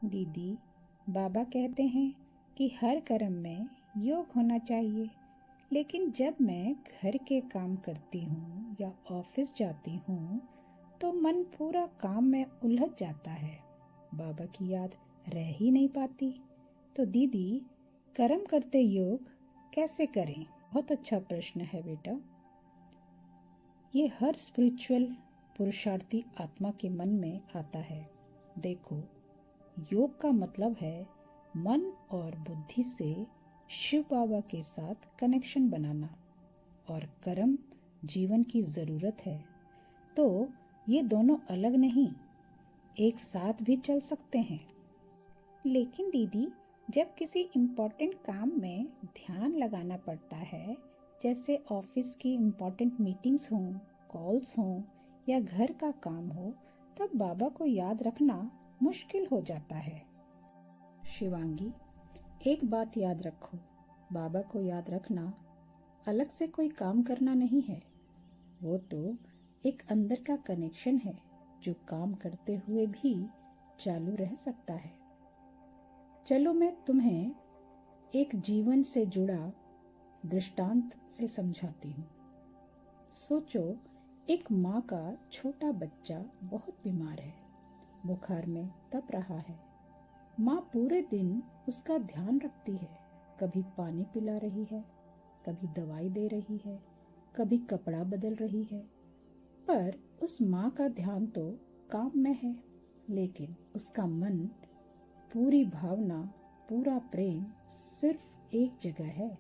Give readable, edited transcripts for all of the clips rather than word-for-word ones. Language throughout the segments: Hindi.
दीदी, बाबा कहते हैं कि हर कर्म में योग होना चाहिए, लेकिन जब मैं घर के काम करती हूँ या ऑफिस जाती हूँ तो मन पूरा काम में उलझ जाता है। बाबा की याद रह ही नहीं पाती। तो दीदी, कर्म करते योग कैसे करें? बहुत अच्छा प्रश्न है बेटा। ये हर स्पिरिचुअल पुरुषार्थी आत्मा के मन में आता है। देखो, योग का मतलब है मन और बुद्धि से शिव बाबा के साथ कनेक्शन बनाना, और कर्म जीवन की जरूरत है। तो ये दोनों अलग नहीं, एक साथ भी चल सकते हैं। लेकिन दीदी, जब किसी इम्पोर्टेंट काम में ध्यान लगाना पड़ता है, जैसे ऑफिस की इम्पोर्टेंट मीटिंग्स हों, कॉल्स हों या घर का काम हो, तब बाबा को याद रखना मुश्किल हो जाता है। शिवांगी, एक बात याद रखो, बाबा को याद रखना अलग से कोई काम करना नहीं है। वो तो एक अंदर का कनेक्शन है जो काम करते हुए भी चालू रह सकता है। चलो मैं तुम्हें एक जीवन से जुड़ा दृष्टांत से समझाती हूँ। सोचो, एक माँ का छोटा बच्चा बहुत बीमार है, बुखार में तप रहा है। माँ पूरे दिन उसका ध्यान रखती है, कभी पानी पिला रही है, कभी दवाई दे रही है, कभी कपड़ा बदल रही है। पर उस माँ का ध्यान तो काम में है, लेकिन उसका मन, पूरी भावना, पूरा प्रेम सिर्फ एक जगह है,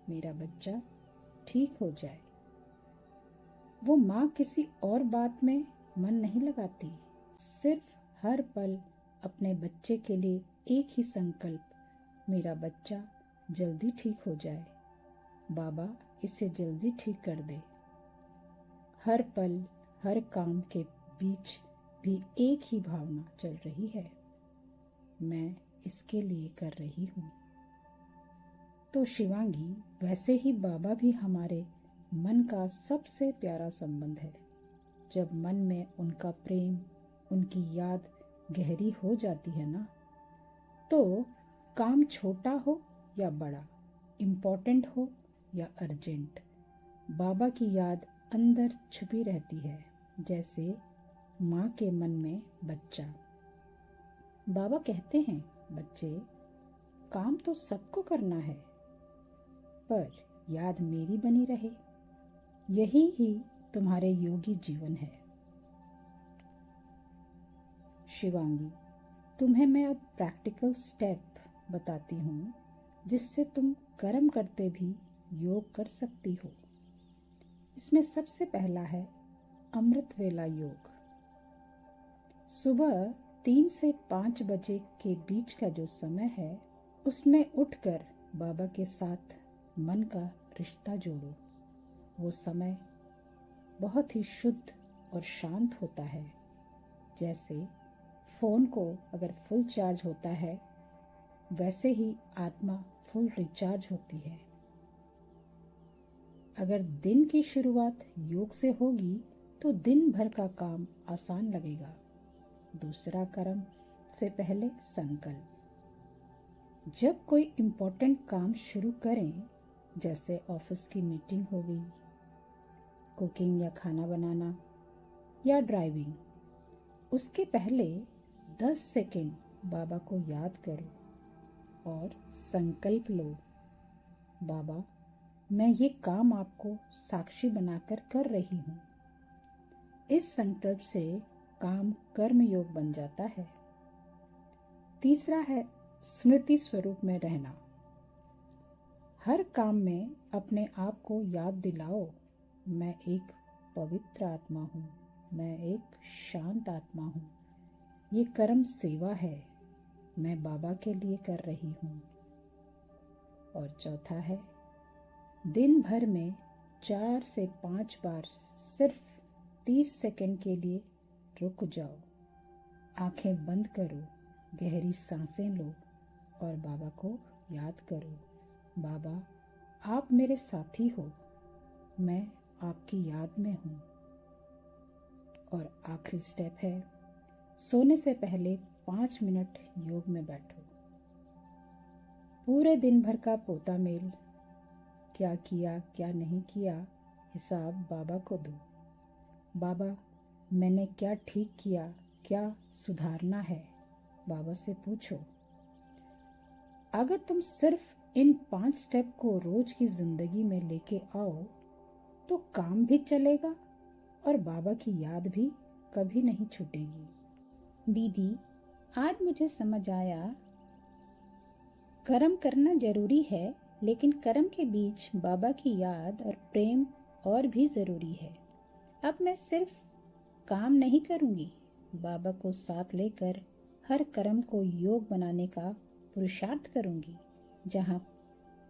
मेरा बच्चा ठीक हो जाए। वो माँ किसी और बात में मन नहीं लगाती, सिर्फ हर पल अपने बच्चे के लिए एक ही संकल्प, मेरा बच्चा जल्दी ठीक हो जाए, बाबा इसे जल्दी ठीक कर दे। हर पल, हर काम के बीच भी एक ही भावना चल रही है, मैं इसके लिए कर रही हूँ। तो शिवांगी, वैसे ही बाबा भी हमारे मन का सबसे प्यारा संबंध है। जब मन में उनका प्रेम, उनकी याद गहरी हो जाती है ना, तो काम छोटा हो या बड़ा, इम्पोर्टेंट हो या अर्जेंट, बाबा की याद अंदर छुपी रहती है, जैसे माँ के मन में बच्चा। बाबा कहते हैं, बच्चे, काम तो सबको करना है, पर याद मेरी बनी रहे, यही ही तुम्हारे योगी जीवन है। शिवांगी, तुम्हें मैं अब प्रैक्टिकल स्टेप बताती हूँ, जिससे तुम कर्म करते भी योग कर सकती हो। इसमें सबसे पहला है अमृत वेला योग। सुबह 3 से 5 बजे के बीच का जो समय है, उसमें उठकर बाबा के साथ मन का रिश्ता जोड़ो। वो समय बहुत ही शुद्ध और शांत होता है, जैसे फोन को अगर फुल चार्ज होता है, वैसे ही आत्मा फुल रिचार्ज होती है। अगर दिन की शुरुआत योग से होगी तो दिन भर का काम आसान लगेगा। दूसरा कर्म से पहले संकल्प। जब कोई इम्पोर्टेंट काम शुरू करें, जैसे ऑफिस की मीटिंग हो गई, कुकिंग या खाना बनाना या ड्राइविंग, उसके पहले 10 सेकंड बाबा को याद करो और संकल्प लो, बाबा मैं ये काम आपको साक्षी बनाकर कर रही हूँ। इस संकल्प से काम कर्म योग बन जाता है। तीसरा है स्मृति स्वरूप में रहना। हर काम में अपने आप को याद दिलाओ, मैं एक पवित्र आत्मा हूँ, मैं एक शांत आत्मा हूँ, ये कर्म सेवा है, मैं बाबा के लिए कर रही हूँ। और चौथा है दिन भर में 4 से 5 बार सिर्फ 30 सेकंड के लिए रुक जाओ, आंखें बंद करो, गहरी सांसें लो और बाबा को याद करो, बाबा आप मेरे साथी हो, मैं आपकी याद में हूँ। और आखिरी स्टेप है सोने से पहले 5 मिनट योग में बैठो। पूरे दिन भर का पोता मेल, क्या किया क्या नहीं किया, हिसाब बाबा को दो। बाबा, मैंने क्या ठीक किया, क्या सुधारना है, बाबा से पूछो। अगर तुम सिर्फ इन 5 स्टेप को रोज की जिंदगी में लेके आओ तो काम भी चलेगा और बाबा की याद भी कभी नहीं छूटेगी। दीदी, आज मुझे समझ आया, कर्म करना जरूरी है, लेकिन कर्म के बीच बाबा की याद और प्रेम और भी जरूरी है। अब मैं सिर्फ काम नहीं करूंगी, बाबा को साथ लेकर हर कर्म को योग बनाने का पुरुषार्थ करूंगी। जहाँ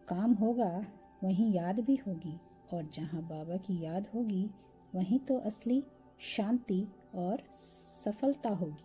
काम होगा वहीं याद भी होगी, और जहाँ बाबा की याद होगी वहीं तो असली शांति और सफलता होगी।